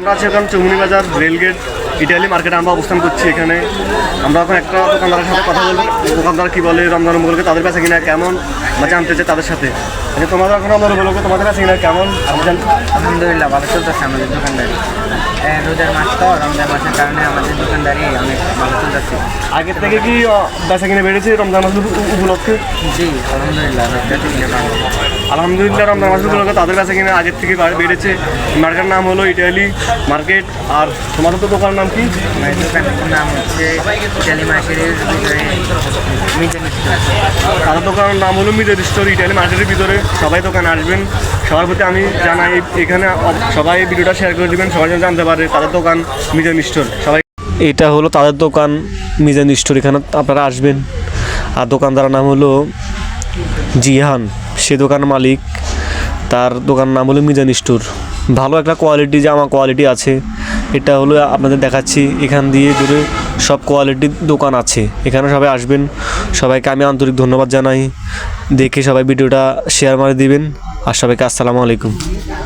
আমরা আছি এখন চৌমুনি বাজার রেলগেট ইটালি মার্কেটে আমরা অবস্থান করছি। এখানে আমরা এখন একটা দোকানদারের সাথে কথা বলবো। দোকানদার কী বলে রমজান উপলক্ষে তাদের কাছে কিনা কেমন বা জানতে চাই তাদের সাথে। আচ্ছা, তোমাদের এখন রমজান উপলক্ষে তোমাদের কাছে কিনা কেমন? আলহামদুলিল্লাহ ভালো চলতেছে আমাদের দোকানদারি। রোজার মাস তো, রমজান মাসের কারণে আমাদের দোকানদারি অনেক ভালো চলতেছে। আগের থেকে কি বেচা কিনে বেড়েছে রমজান মাস উপলক্ষে? জি আলহামদুলিল্লাহ আলহামদুলিল্লাহ রমজান মাস উপলক্ষে তাদের কাছে কিনা আগের থেকে বেড়েছে। মার্কেটের নাম হলো ইটালি মার্কেট। আর তোমাদের তো দোকানের নাম কি? আমাদের দোকানের নাম হচ্ছে ইটালি মার্কেটের ভিতরে মিজান স্টোর। তাদের দোকানের নাম হলো মিজান স্টোর ইটালি মার্কেটের ভিতরে। সবাই দোকানে আসবেন। সবার প্রতি আমি জানাই এখানে সবাই ভিডিওটা শেয়ার করে দেবেন, সবাই যেন জানতে পারে তাদের দোকান মিজান স্টোর। সবাই এটা হলো তাদের দোকান মিজান স্টোর, এখানে আপনারা আসবেন। আর দোকানদারের নাম হলো জিহান, সে দোকানের মালিক। তার দোকানের নাম হলো মিজান স্টোর। ভালো একটা কোয়ালিটি জামা কোয়ালিটি আছে। এটা হলো আপনাদের দেখাচ্ছি, এখান দিয়ে দূরে সব কোয়ালিটির দোকান আছে। এখানে সবাই আসবেন। সবাইকে আমি আন্তরিক ধন্যবাদ জানাই। দেখে সবাই ভিডিওটা শেয়ার করে দিবেন। আর সবাইকে আসসালামু আলাইকুম।